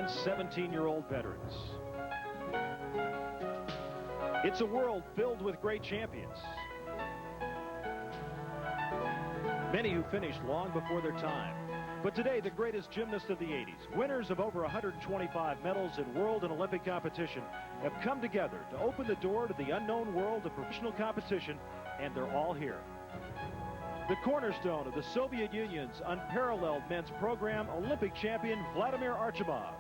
and 17-year-old veterans. It's a world filled with great champions. Many who finished long before their time. But today, the greatest gymnasts of the 80s, winners of over 125 medals in world and Olympic competition, have come together to open the door to the unknown world of professional competition, and they're all here. The cornerstone of the Soviet Union's unparalleled men's program, Olympic champion Vladimir Artemov.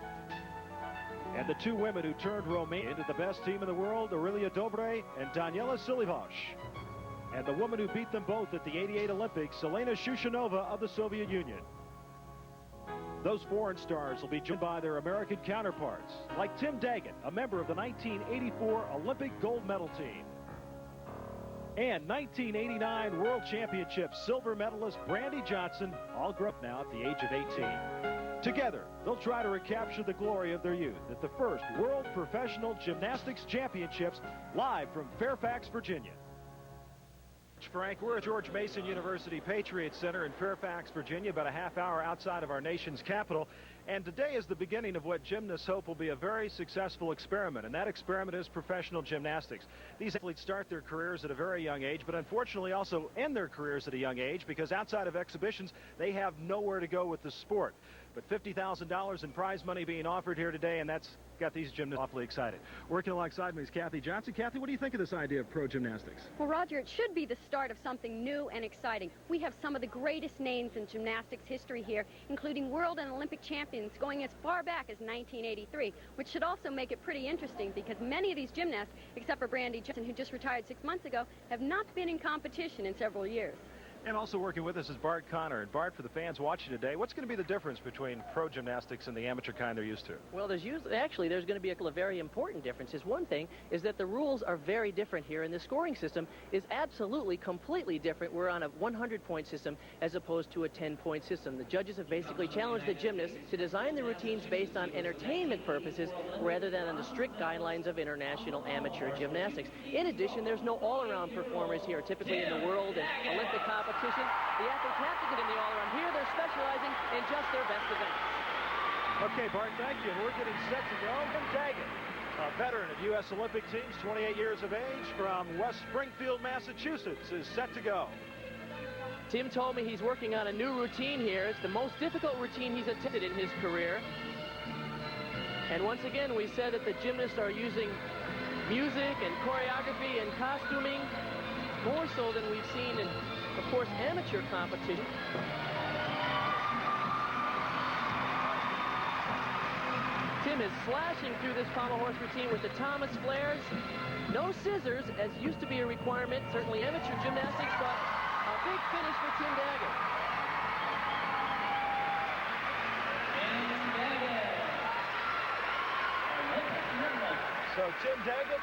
And the two women who turned Romania into the best team in the world, Aurelia Dobre and Daniela Silivas. And the woman who beat them both at the '88 Olympics, Shushunova of the Soviet Union. Those foreign stars will be joined by their American counterparts, like Tim Daggett, a member of the 1984 Olympic gold medal team. And 1989 World Championship silver medalist Brandi Johnson, all grew up now at the age of 18. Together, they'll try to recapture the glory of their youth at the first World Professional Gymnastics Championships, live from Fairfax, Virginia. Frank, we're at George Mason University Patriot Center in Fairfax, Virginia, about a half hour outside of our nation's capital. And today is the beginning of what gymnasts hope will be a very successful experiment, and that experiment is professional gymnastics. These athletes start their careers at a very young age, but unfortunately also end their careers at a young age, because outside of exhibitions, they have nowhere to go with the sport. But $50,000 in prize money being offered here today, and that's got these gymnasts awfully excited. Working alongside me is Kathy Johnson. Kathy, what do you think of this idea of pro gymnastics? Well, Roger, it should be the start of something new and exciting. We have some of the greatest names in gymnastics history here, including world and Olympic champions going as far back as 1983, which should also make it pretty interesting because many of these gymnasts, except for Brandi Johnson, who just retired 6 months ago, have not been in competition in several years. And also working with us is Bart Connor. And Bart, for the fans watching today, what's going to be the difference between pro gymnastics and the amateur kind they're used to? Well, there's going to be a very important differences. One thing is that the rules are very different here, and the scoring system is absolutely completely different. We're on a 100-point system as opposed to a 10-point system. The judges have basically challenged the gymnasts to design the routines based on entertainment purposes rather than on the strict guidelines of international amateur gymnastics. In addition, there's no all-around performers here. Typically in the world and Olympic competition, the athletes have to get in the all-around. Here they're specializing in just their best events. Okay, Bart, thank you. And we're getting set to go. Tim Daggett, a veteran of U.S. Olympic teams, 28 years of age, from West Springfield, Massachusetts, is set to go. Tim told me he's working on a new routine here. It's the most difficult routine he's attempted in his career. And once again, we said that the gymnasts are using music and choreography and costuming more so than we've seen in, of course, amateur competition. Tim is slashing through this pommel horse routine with the Thomas flares. No scissors, as used to be a requirement, certainly amateur gymnastics, but a big finish for Tim Daggett. So Tim Daggett,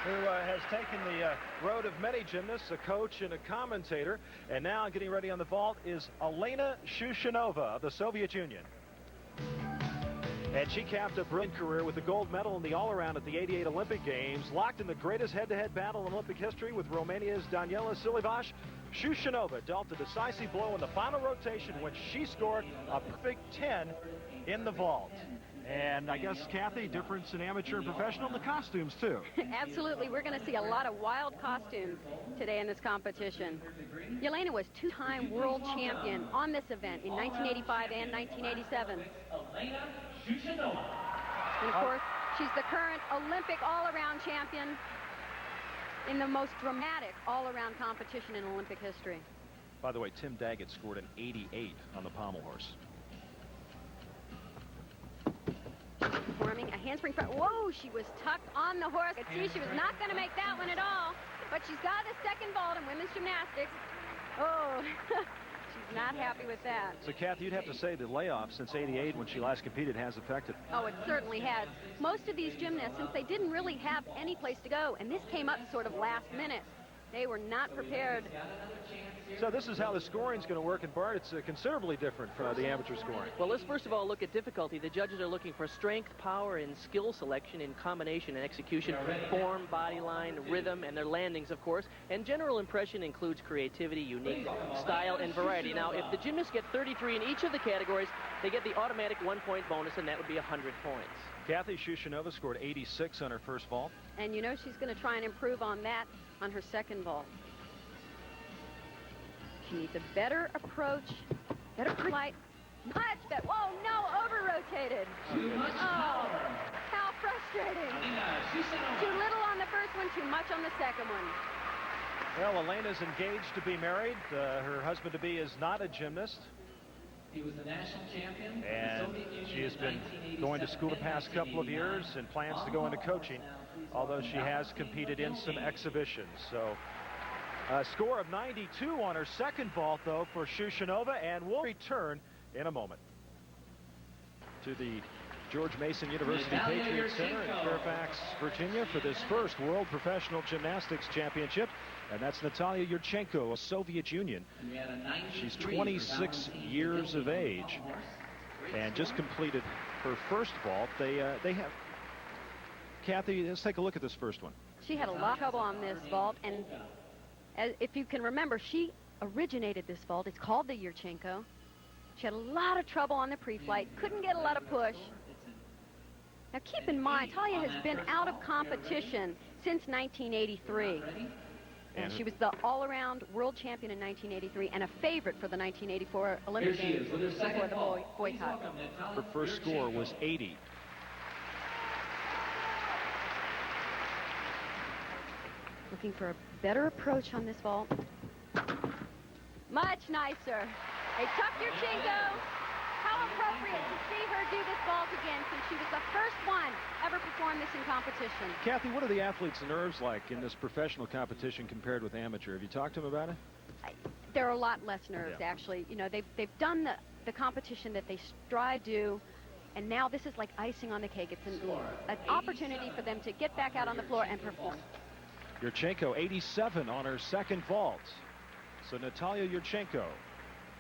who has taken the road of many gymnasts, a coach and a commentator, and now getting ready on the vault is Elena Shushunova of the Soviet Union. And she capped a brilliant career with a gold medal in the all-around at the '88 Olympic Games, locked in the greatest head-to-head battle in Olympic history with Romania's Daniela Silivas. Shushunova dealt a decisive blow in the final rotation when she scored a perfect 10 in the vault. And I guess, Kathy, difference in amateur and professional, the costumes, too. Absolutely. We're going to see a lot of wild costumes today in this competition. Yelena was two-time world champion on this event in 1985 and 1987. And, of course, she's the current Olympic all-around champion in the most dramatic all-around competition in Olympic history. By the way, Tim Daggett scored an 88 on the pommel horse. Performing a handspring front. Whoa, she was tucked on the horse. I could see she was not going to make that one at all. But she's got a second vault in women's gymnastics. Oh, she's not happy with that. So, Kathy, you'd have to say the layoff since '88 when she last competed has affected. Oh, it certainly has. Most of these gymnasts, since they didn't really have any place to go, and this came up sort of last minute, they were not prepared So this is how the scoring is going to work, and Bart, it's considerably different from the amateur scoring. Well, let's first of all look at difficulty. The judges are looking for strength, power, and skill selection in combination and execution, form, body line, rhythm, and their landings, of course. And general impression includes creativity, unique style, and variety. Now, if the gymnasts get 33 in each of the categories, they get the automatic 1-point bonus, and that would be 100 points. Kathy Shushunova scored 86 on her first vault. And you know she's going to try and improve on that on her second vault. She needs a better approach, better flight, much better. Whoa, no, over-rotated. Oh, how frustrating. Too little on the first one, too much on the second one. Well, Elena's engaged to be married. Her husband-to-be is not a gymnast. He was the national champion. And she has been going to school the past couple of years and plans to go into coaching, although she has competed in some exhibitions. So a score of 92 on her second vault, though, for Shushunova, and we'll return in a moment to the George Mason University Patriot Center in Fairfax, Virginia, for this first World Professional Gymnastics Championship. And that's Natalia Yurchenko of Soviet Union. She's 26 years of age and just completed her first vault. They have... Kathy, let's take a look at this first one. She had a lot of trouble on this vault, and if you can remember, she originated this vault. It's called the Yurchenko. She had a lot of trouble on the pre-flight, couldn't get a lot of push. Now keep in mind, Talia has been out of competition since 1983. And she was the all-around world champion in 1983 and a favorite for the 1984 Olympic Games before the boycott. Her first score was 80. Looking for a better approach on this vault. Much nicer. A tough Yurchenko. How appropriate to see her do this vault again, since she was the first one ever perform this in competition. Kathy, what are the athletes' nerves like in this professional competition compared with amateur? Have you talked to them about it? There are a lot less nerves, actually. You know, they've done the competition that they strive to do, and now this is like icing on the cake. It's an opportunity for them to get back out on the floor and perform. Yurchenko, 87 on her second vault. So Natalia Yurchenko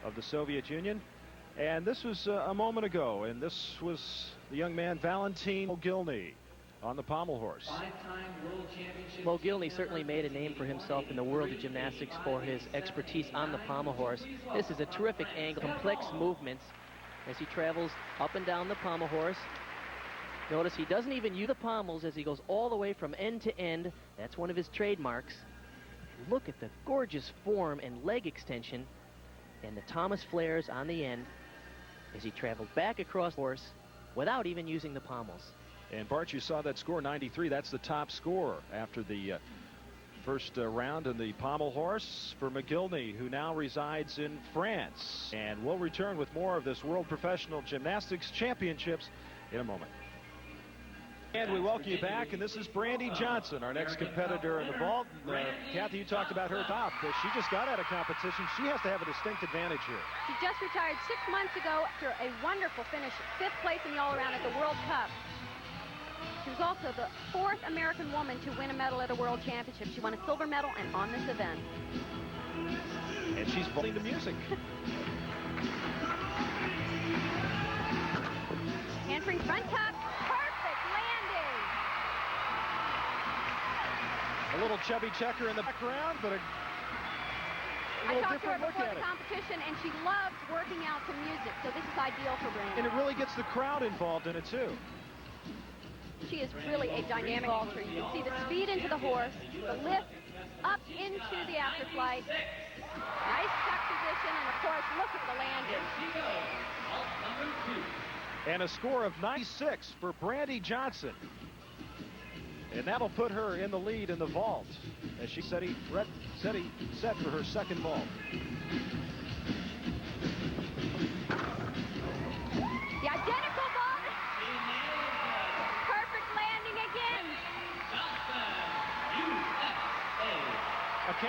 of the Soviet Union. And this was a moment ago, and this was the young man Valentin Mogilny on the pommel horse. Mogilny certainly made a name for himself in the world of gymnastics for his expertise on the pommel horse. This is a terrific angle, complex movements as he travels up and down the pommel horse. Notice he doesn't even use the pommels as he goes all the way from end to end. That's one of his trademarks. Look at the gorgeous form and leg extension and the Thomas flares on the end as he traveled back across the horse without even using the pommels. And Bart, you saw that score, 93. That's the top score after the first round in the pommel horse for Mogilny, who now resides in France. And we'll return with more of this World Professional Gymnastics Championships in a moment. And we welcome you back, and this is Brandi Johnson, our next competitor in the vault. Kathy, you talked about her top. She just got out of competition. She has to have a distinct advantage here. She just retired 6 months ago after a wonderful finish, 5th place in the all-around at the World Cup. She was also the 4th American woman to win a medal at a World Championship. She won a silver medal and on this event. And she's playing the music. Entering front top. A little chubby checker in the background, but a little different look at it. I talked to her before the competition, and she loves working out to music, so this is ideal for Brandi. And it really gets the crowd involved in it, too. She is really a dynamic vaulter. You can see the speed into the horse, the lift up into the afterflight. Nice tuck position, and of course, look at the landing. And a score of 96 for Brandi Johnson. And that'll put her in the lead in the vault as she set for her second vault. The identical vault. Perfect landing again.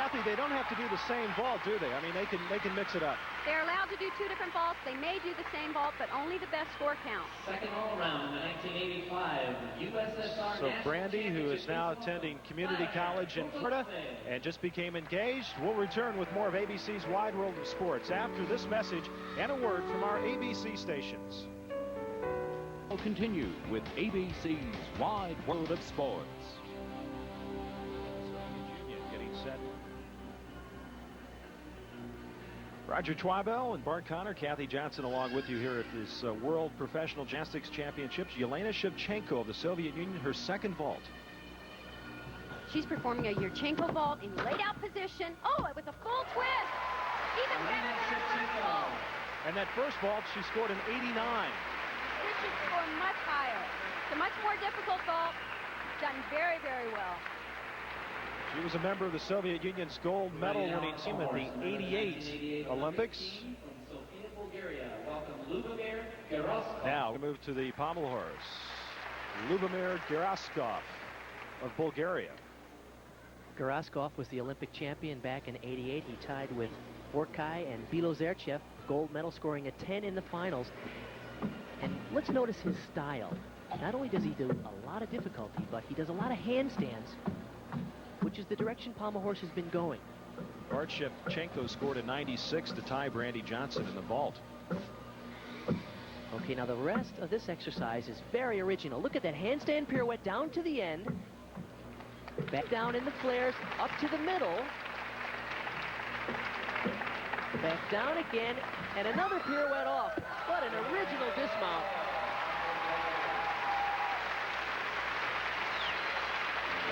Kathy, they don't have to do the same vault, do they? I mean, they can mix it up. They're allowed to do 2 different vaults. They may do the same vault, but only the best score counts. Second all-around, 1985 USSR. So Brandi, who is now attending community college in Florida and just became engaged, will return with more of ABC's Wide World of Sports after this message and a word from our ABC stations. We'll continue with ABC's Wide World of Sports. Getting set. Roger Twibell and Bart Connor, Kathy Johnson along with you here at this World Professional Gymnastics Championships. Yelena Shevchenko of the Soviet Union, her second vault. She's performing a Yurchenko vault in laid out position. Oh, it was a full twist. Even better than her first vault. And that first vault, she scored an 89. This should score much higher. It's a much more difficult vault. Done very, very well. She was a member of the Soviet Union's gold medal winning team at the 88 Olympics. Now we move to the pommel horse. Lubomir Geraskov of Bulgaria. Geraskov was the Olympic champion back in '88. He tied with Orkai and Bilozerchev, gold medal, scoring a 10 in the finals. And let's notice his style. Not only does he do a lot of difficulty, but he does a lot of handstands, which is the direction pommel horse has been going. Bart Shevchenko scored a 96 to tie Brandi Johnson in the vault. Okay, now the rest of this exercise is very original. Look at that handstand pirouette down to the end. Back down in the flares, up to the middle. Back down again, and another pirouette off. What an original dismount.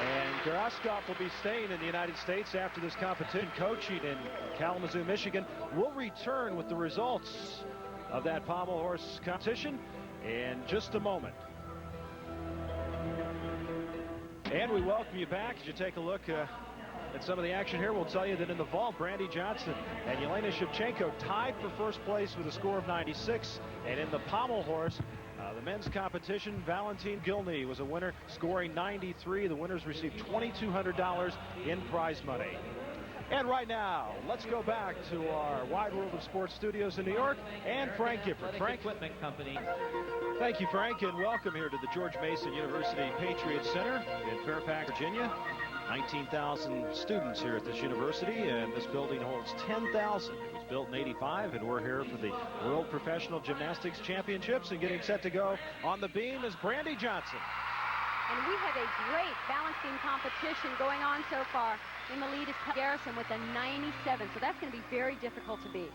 And Geraskov will be staying in the United States after this competition, coaching in Kalamazoo, Michigan. We'll return with the results of that pommel horse competition in just a moment. And we welcome you back. As you take a look at some of the action here, we'll tell you that in the vault, Brandi Johnson and Yelena Shevchenko tied for first place with a score of 96. And in the pommel horse, the men's competition, Valentin Gilney was a winner, scoring 93. The winners received $2,200 in prize money. And right now, let's go back to our Wide World of Sports studios in New York and Frank Gifford. Frank. Equipment Company. Thank you, Frank, and welcome here to the George Mason University Patriot Center in Fairfax, Virginia. 19,000 students here at this university, and this building holds 10,000. It was built in '85, and we're here for the World Professional Gymnastics Championships, and getting set to go on the beam is Brandi Johnson. And we have a great balance beam competition going on so far. In the lead is Garrison with a 97, so that's going to be very difficult to beat.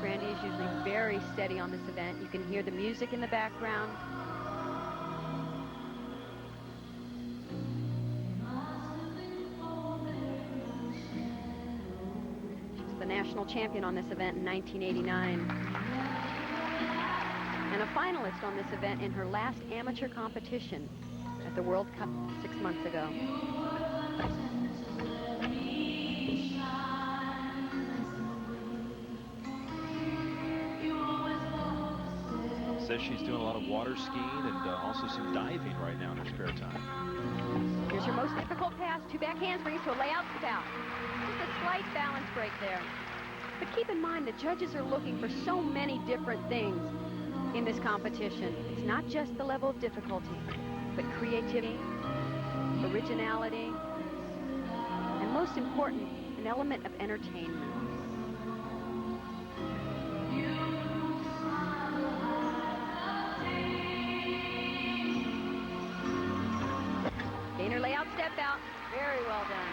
Brandi is usually very steady on this event. You can hear the music in the background. She's the national champion on this event in 1989. And a finalist on this event in her last amateur competition at the World Cup 6 months ago. Says she's doing a lot of water skiing and also some diving right now in her spare time. Here's your most difficult pass, 2 back handsprings to a layout spout. Just a slight balance break there. But keep in mind, the judges are looking for so many different things in this competition. It's not just the level of difficulty, but creativity, originality, and most important, an element of entertainment. Gainer layout, step out, very well done.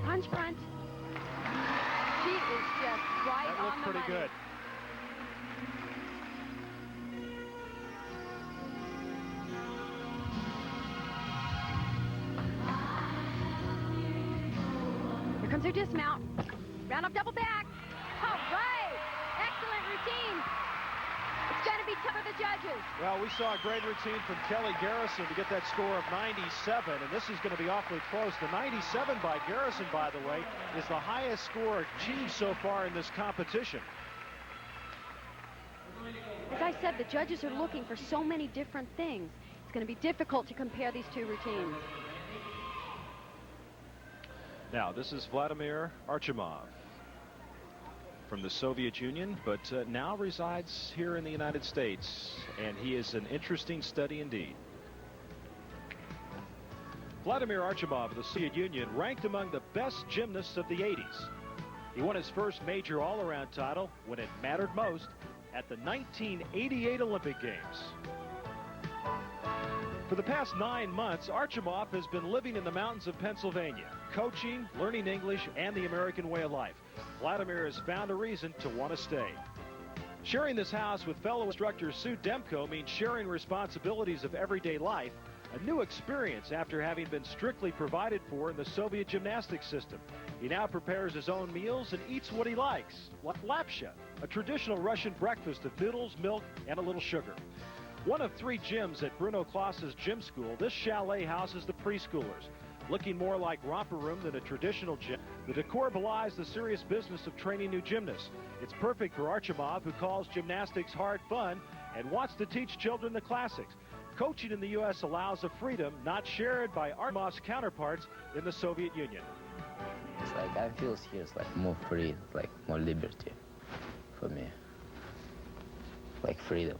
Punch front. She is just right That looked on the pretty money. good. Here comes her dismount. Round up double back. All right. Excellent routine. It's going to be tough for the judges. Well, we saw a great routine from Kelly Garrison to get that score of 97, and this is going to be awfully close. The 97 by Garrison, by the way, is the highest score achieved so far in this competition. As I said, the judges are looking for so many different things. It's going to be difficult to compare these two routines. Now, this is Vladimir Artemov from the Soviet Union, but now resides here in the United States, and he is an interesting study indeed. Vladimir Artemov of the Soviet Union ranked among the best gymnasts of the 80s. He won his first major all-around title when it mattered most at the 1988 Olympic Games. For the past 9 months, Artemov has been living in the mountains of Pennsylvania, coaching, learning English, and the American way of life. Vladimir has found a reason to want to stay. Sharing this house with fellow instructor Sue Demko means sharing responsibilities of everyday life, a new experience after having been strictly provided for in the Soviet gymnastics system. He now prepares his own meals and eats what he likes, like lapsha, a traditional Russian breakfast of noodles, milk, and a little sugar. One of 3 gyms at Bruno Klaas's gym school, this chalet houses the preschoolers. Looking more like romper room than a traditional gym, the decor belies the serious business of training new gymnasts. It's perfect for Artemov, who calls gymnastics hard fun and wants to teach children the classics. Coaching in the U.S. allows a freedom not shared by Artemov's counterparts in the Soviet Union. It's like I feel here is like more free, like more liberty for me, like freedom.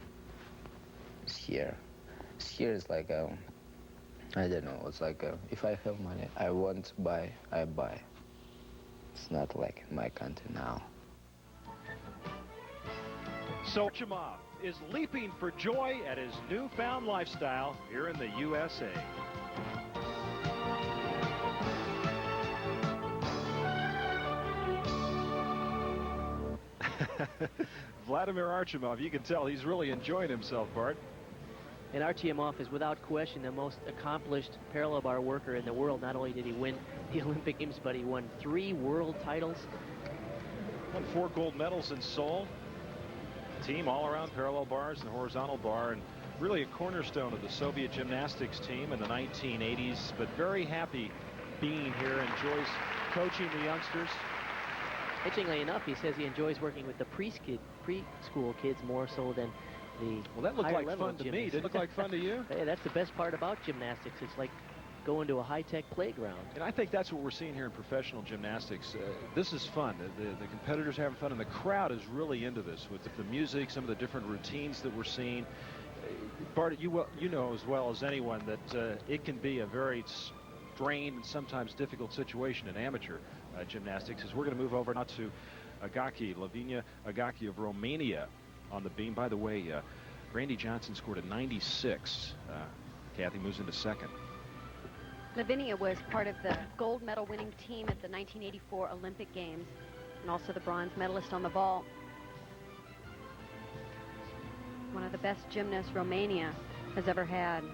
Here is like I don't know. It's like if I have money, I want to buy, I buy. It's not like in my country now. So Artemov is leaping for joy at his newfound lifestyle here in the USA. Vladimir Artemov, you can tell he's really enjoying himself, Bart. And Artemov is without question the most accomplished parallel bar worker in the world. Not only did he win the Olympic Games, but he won 3 world titles. Won 4 gold medals in Seoul. Team all around parallel bars and horizontal bar, and really a cornerstone of the Soviet gymnastics team in the 1980s, but very happy being here, enjoys coaching the youngsters. Interestingly enough, he says he enjoys working with the preschool kids more so than the Well, that looked like level fun to me. Did it look like fun to you? Hey, that's the best part about gymnastics. It's like going to a high-tech playground. And I think that's what we're seeing here in professional gymnastics. This is fun. The competitors are having fun, and the crowd is really into this with the music, some of the different routines that we're seeing. Bart, you know as well as anyone that it can be a very strained and sometimes difficult situation in amateur gymnastics. As we're going to move over now to Agache, Lavinia Agache of Romania on the beam. By the way, Brandi Johnson scored a 96. Kathy moves into second. Lavinia was part of the gold medal winning team at the 1984 Olympic Games and also the bronze medalist on the vault. One of the best gymnasts Romania has ever had.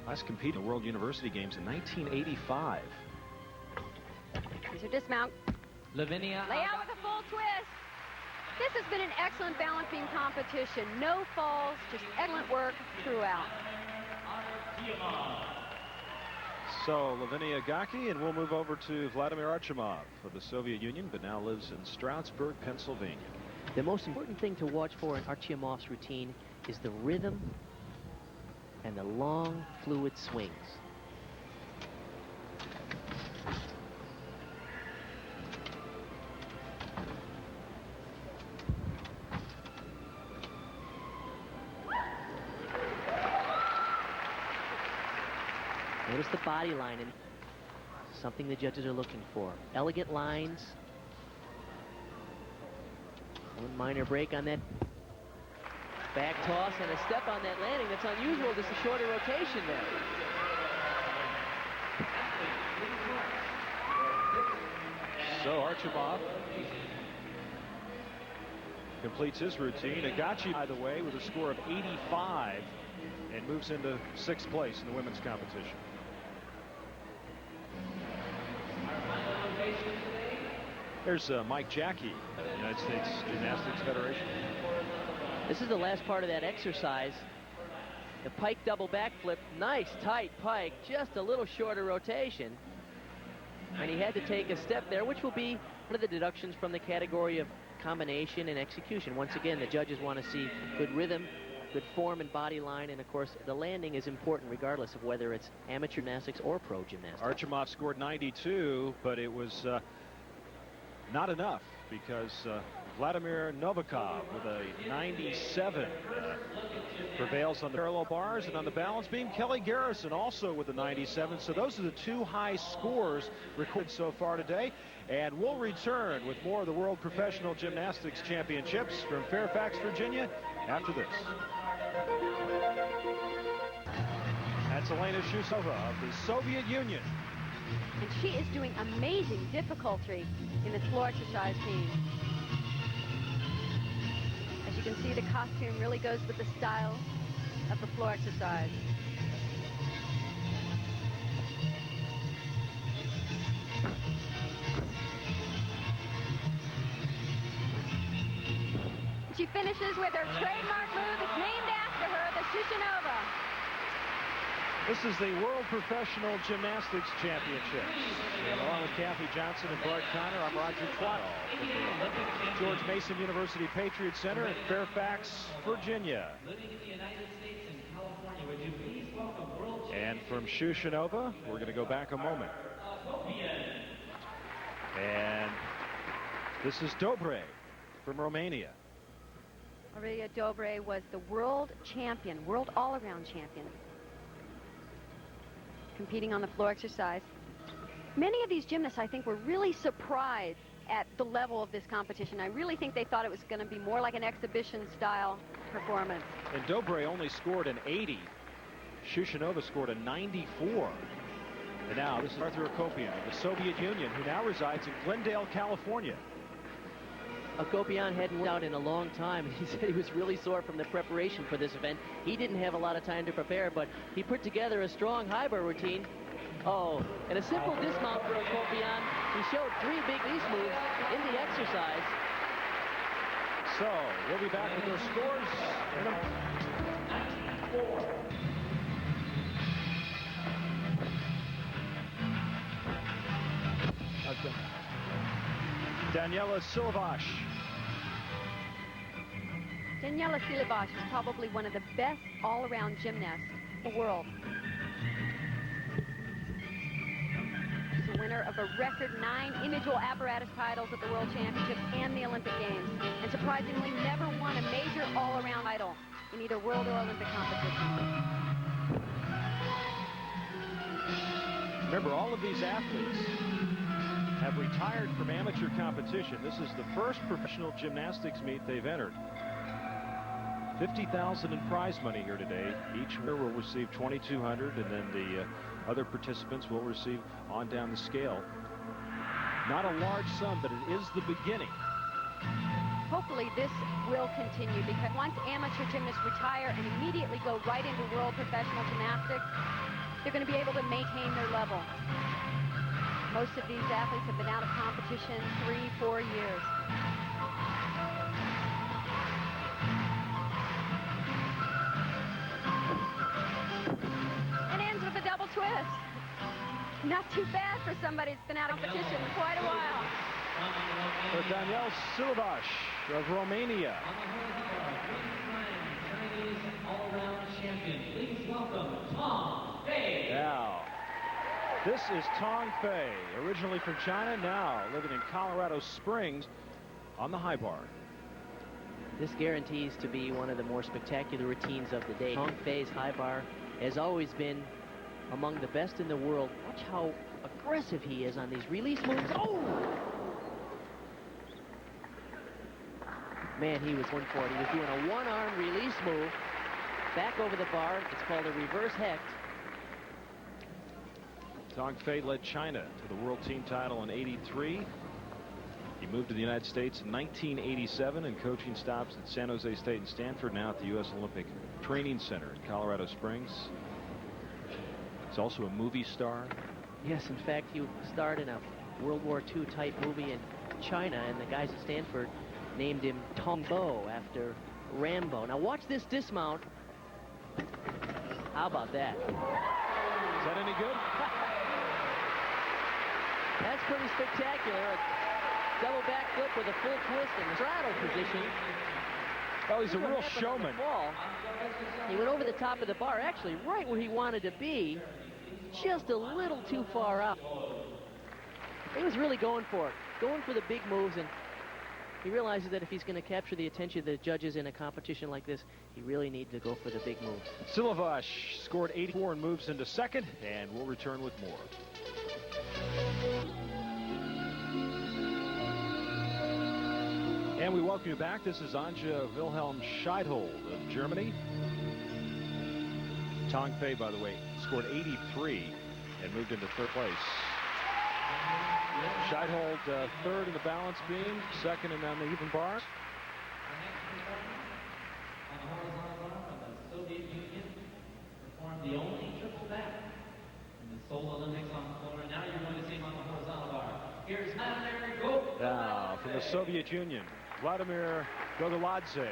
Last competed in the World University Games in 1985. Here's her dismount. Lavinia. Lay out with a full twist. This has been an excellent balancing competition. No falls, just excellent work throughout. So Lavinia Agache, and we'll move over to Vladimir Artemov of the Soviet Union, but now lives in Stroudsburg, Pennsylvania. The most important thing to watch for in Artemov's routine is the rhythm and the long, fluid swings. Notice the body line, and something the judges are looking for. Elegant lines. One minor break on that back toss and a step on that landing. That's unusual, just a shorter rotation there. So Artemov completes his routine. Agache, by the way, with a score of 85 and moves into 6th place in the women's competition. There's Mike Jackie, United States Gymnastics Federation. This is the last part of that exercise. The pike double backflip, nice tight pike, just a little shorter rotation. And he had to take a step there, which will be one of the deductions from the category of combination and execution. Once again, the judges want to see good rhythm, good form and body line, and of course the landing is important regardless of whether it's amateur gymnastics or pro gymnastics. Artemov scored 92, but it was not enough because Vladimir Novikov with a 97 prevails on the parallel bars, and on the balance beam Kelly Garrison also with a 97. So those are the two high scores recorded so far today, and we'll return with more of the World Professional Gymnastics Championships from Fairfax, Virginia after this. That's Elena Shushunova of the Soviet Union. And she is doing amazing difficulty in this floor exercise team. As you can see, the costume really goes with the style of the floor exercise. She finishes with her trademark move. It's named after her, the Shushunova. This is the World Professional Gymnastics Championships. And along with Kathy Johnson and Bart Connor, I'm Roger Twattle from the George Mason University Patriot Center in Fairfax, Virginia. And from Shushunova, we're going to go back a moment. And this is Dobre from Romania. Maria Dobre was the world champion, world all-around champion, competing on the floor exercise. Many of these gymnasts, I think, were really surprised at the level of this competition. I really think they thought it was going to be more like an exhibition-style performance. And Dobre only scored an 80. Shushunova scored a 94. And now this is Arthur Akopyan of the Soviet Union, who now resides in Glendale, California. Akopyan hadn't worked out in a long time. He said he was really sore from the preparation for this event. He didn't have a lot of time to prepare, but he put together a strong high bar routine. Oh, and a simple dismount for Akopyan. He showed 3 big release moves in the exercise. So we'll be back with those scores in a 4. Daniela Silivas. Daniela Silivas is probably one of the best all-around gymnasts in the world. She's a winner of a record 9 individual apparatus titles at the World Championships and the Olympic Games, and surprisingly never won a major all-around title in either world or Olympic competition. Remember, all of these athletes have retired from amateur competition. This is the first professional gymnastics meet they've entered. $50,000 in prize money here today. Each winner will receive $2,200, and then the other participants will receive on down the scale. Not a large sum, but it is the beginning. Hopefully this will continue, because once amateur gymnasts retire and immediately go right into world professional gymnastics, they're going to be able to maintain their level. Most of these athletes have been out of competition 3-4 years. And ends with a double twist. Not too bad for somebody that's been out of competition for quite a while. For Daniela Silivas of Romania. Chinese all-around champion. Please welcome Tong Fei. Now, this is Tong Fei, originally from China, now living in Colorado Springs on the high bar. This guarantees to be one of the more spectacular routines of the day. Tong Fei's high bar has always been among the best in the world. Watch how aggressive he is on these release moves. Oh! Man, he was one for it. He was doing a one-arm release move back over the bar. It's called a reverse hecht. Tong Fei led China to the world team title in '83. He moved to the United States in 1987, and coaching stops at San Jose State and Stanford, now at the U.S. Olympic Training Center in Colorado Springs. He's also a movie star. Yes, in fact, he starred in a World War II type movie in China, and the guys at Stanford named him Tong Bo after Rambo. Now watch this dismount. How about that? Is that any good? That's pretty spectacular. A double backflip with a full twist in the straddle position. Oh, he's a real showman. He went over the top of the bar, actually right where he wanted to be, just a little too far out. He was really going for the big moves, and he realizes that if he's going to capture the attention of the judges in a competition like this, he really needs to go for the big moves. Silivas scored 84 and moves into second, and we'll return with more. And we welcome you back. This is Anja Wilhelm Scheidhold of Germany. Tong Fei, by the way, scored 83 and moved into third place. Scheidhold third in the balance beam, second in on the even bar. The Soviet Union performed the only triple back in the Seoul Olympics on the floor. Now you're going to see him on the horizontal bar. Here's Vladimir Gogoladze. Now, from the Soviet Union, Vladimir Gogoladze.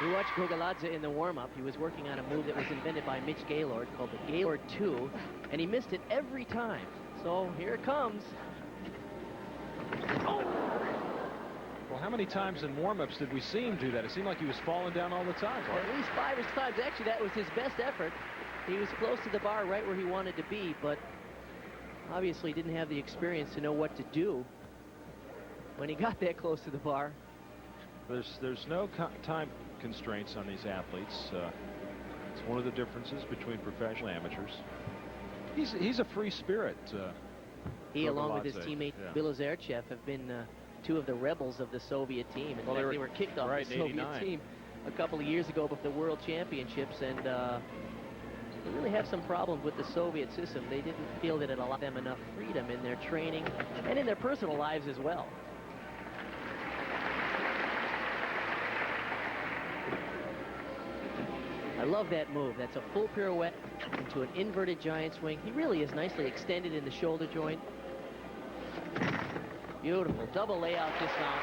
We watched Gogoladze in the warm-up. He was working on a move that was invented by Mitch Gaylord called the Gaylord 2, and he missed it every time. So here it comes. Oh! Well, how many times in warm-ups did we see him do that? It seemed like he was falling down all the time. At least 5 or 6 times. Actually, that was his best effort. He was close to the bar, right where he wanted to be, but obviously didn't have the experience to know what to do when he got that close to the bar. There's no time constraints on these athletes. It's one of the differences between professional and amateurs. He's a free spirit. He, along with his teammate Bilozerchev, have been two of the rebels of the Soviet team. In fact, they were kicked off the Soviet team a couple of years ago before the World Championships, and they really have some problems with the Soviet system. They didn't feel that it allowed them enough freedom in their training and in their personal lives as well. I love that move. That's a full pirouette into an inverted giant swing. He really is nicely extended in the shoulder joint. Beautiful double layout dismount.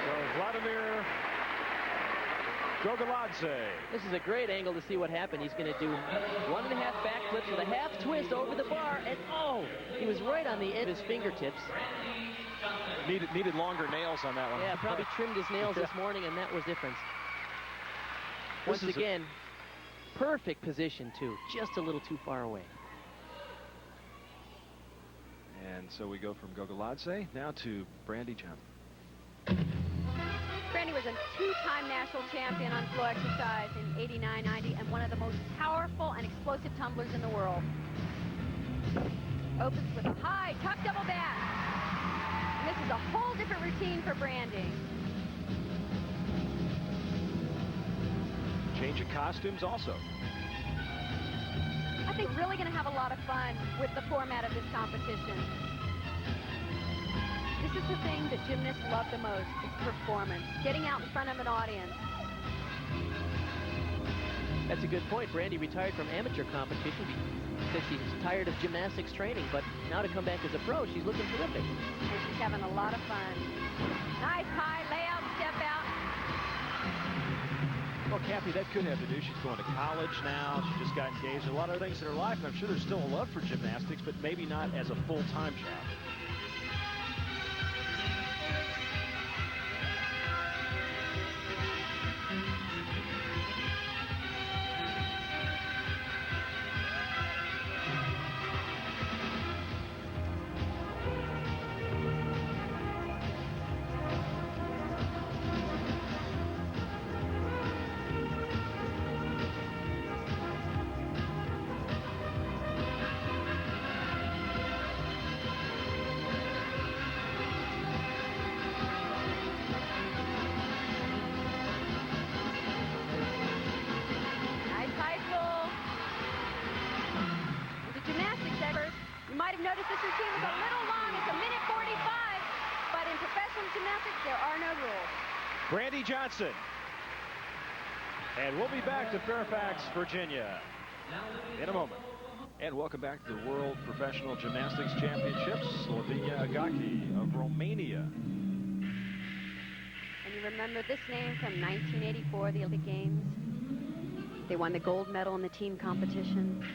So Vladimir Gogoladze. This is a great angle to see what happened. He's going to do 1.5 backflips with a half twist over the bar, and oh, he was right on the end of his fingertips. Needed longer nails on that one. Yeah, probably trimmed his nails this morning, and that was different. Once again, perfect position, too. Just a little too far away. And so we go from Gogoladze now to Brandi jump. Brandi was a 2-time national champion on floor exercise in 89, 90, and one of the most powerful and explosive tumblers in the world. Opens with a high tuck double back. This is a whole different routine for Brandi. Change of costumes also. I think really going to have a lot of fun with the format of this competition. This is the thing that gymnasts love the most. It's performance. Getting out in front of an audience. That's a good point. Brandi retired from amateur competition because she's tired of gymnastics training, but now to come back as a pro, she's looking terrific. And she's having a lot of fun. Nice high layout, step out. Well, Kathy, that could have to do. She's going to college now. She just got engaged in a lot of things in her life, and I'm sure there's still a love for gymnastics, but maybe not as a full-time job. Notice this routine is a little long. It's a minute 45, but in professional gymnastics, there are no rules. Brandi Johnson. And we'll be back to Fairfax, Virginia in a moment. And welcome back to the World Professional Gymnastics Championships. Slovenia Agache of Romania. And you remember this name from 1984, the Olympic Games. They won the gold medal in the team competition.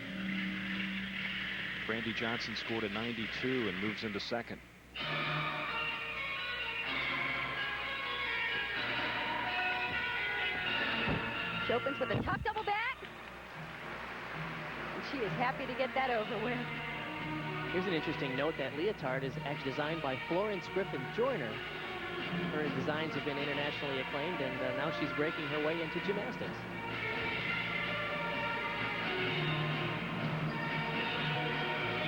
Brandi Johnson scored a 92 and moves into second. She opens with a tuck double back. And she is happy to get that over with. Here's an interesting note. That leotard is actually designed by Florence Griffin Joyner. Her designs have been internationally acclaimed, and now she's breaking her way into gymnastics.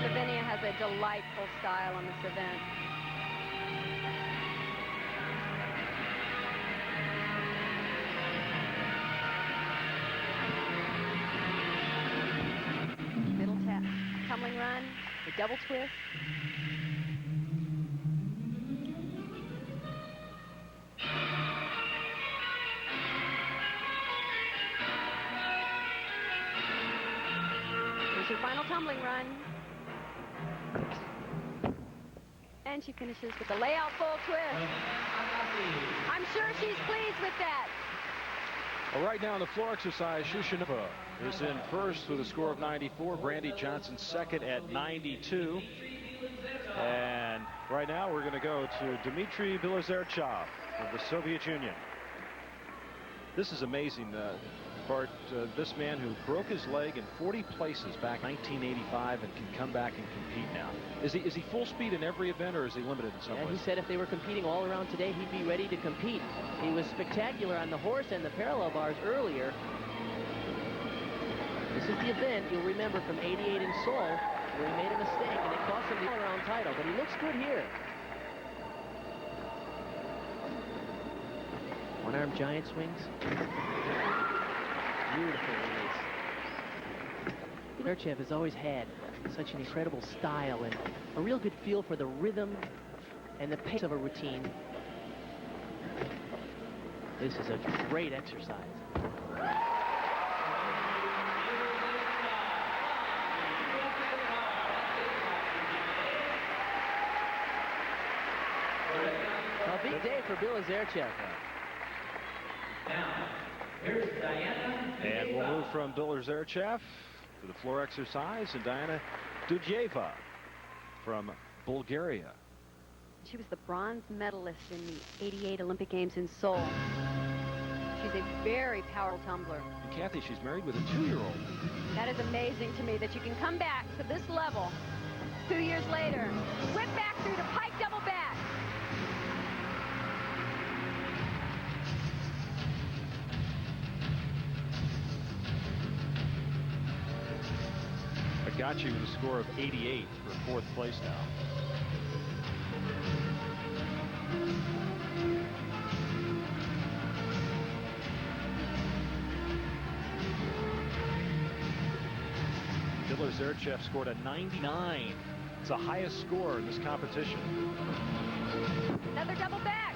Slovenia has a delightful style on this event. Middle tap, tumbling run, a double twist. Here's her final tumbling run. And she finishes with a layout full twist. I'm sure she's pleased with that. Well, right now in the floor exercise, Shushunova is in first with a score of 94. Brandi Johnson second at 92. And right now we're going to go to Dmitry Bilozerchev of the Soviet Union. This is amazing, Bart. This man who broke his leg in 40 places back 1985 and can come back and compete now. Is he full speed in every event, or is he limited in some ways? He said if they were competing all around today, he'd be ready to compete. He was spectacular on the horse and the parallel bars earlier. This is the event you'll remember from '88 in Seoul, where he made a mistake and it cost him the all-around title, but he looks good here. One-arm giant swings. Beautiful release. Yurchenko has always had such an incredible style and a real good feel for the rhythm and the pace of a routine. This is a great exercise. A big day for Bilozerchev. And we'll move from Bilozerchev to the floor exercise, and Diana Dudeva from Bulgaria. She was the bronze medalist in the '88 Olympic Games in Seoul. She's a very powerful tumbler. And Kathy, she's married with a 2-year-old. That is amazing to me that you can come back to this level 2 years later. Whip back through the pike double back. Agache with a score of 88 for 4th place now. Bilozerchev scored a 99. It's the highest score in this competition. Another double back.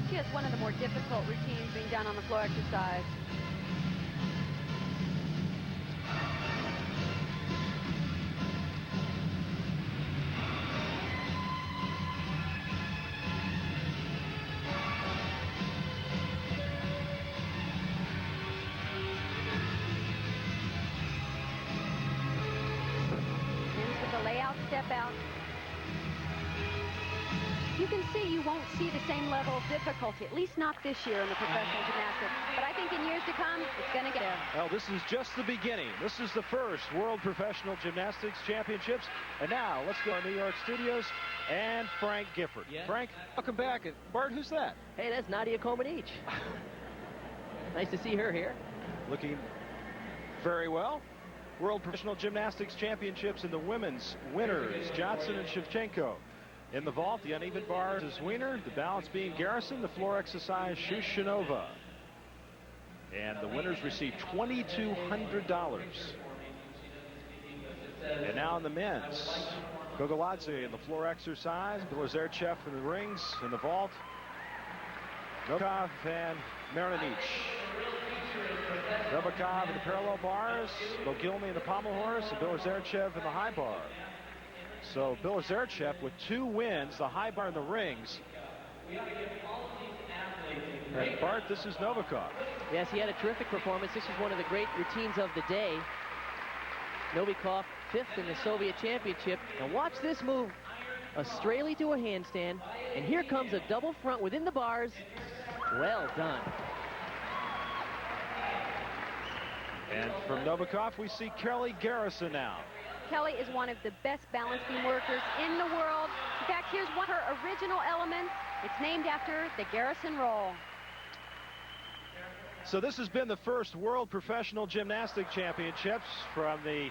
She has one of the more difficult routines being done on the floor exercise. Ends with a layout step out. You can see you won't see the same level of difficulty, at least not this year in the professional gymnastics. But I think in years to come, it's going to get there. Well, this is just the beginning. This is the first World Professional Gymnastics Championships. And now, let's go to New York studios and Frank Gifford. Yeah. Frank, welcome back. And Bart, who's that? Hey, that's Nadia Comaneci. Nice to see her here. Looking very well. World Professional Gymnastics Championships in the women's winners, Johnson and Shevchenko. In the vault, the uneven bars is Wiener, the balance being Garrison, the floor exercise Shushunova. And the winners receive $2,200. And now in the men's, Gogoladze in the floor exercise, Bilozerchev in the rings, in the vault. Novakov and Marinich. Novakov in the parallel bars, Mogilny in the pommel horse, and Bilozerchev in the high bar. So Bilozerchev with 2 wins, the high bar and the rings. And Bart, this is Novikov. Yes, he had a terrific performance. This is one of the great routines of the day. Novikov 5th in the Soviet Championship. And watch this move. A straightly to a handstand. And here comes a double front within the bars. Well done. And from Novikov, we see Kelly Garrison now. Kelly is one of the best balancing workers in the world. In fact, here's one of her original elements. It's named after the Garrison roll. So this has been the first World Professional Gymnastics Championships from the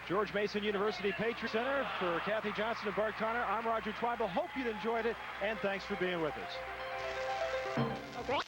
George Mason University Patriot Center. For Kathy Johnson and Bart Connor, I'm Roger Twibel. Hope you enjoyed it, and thanks for being with us. Okay.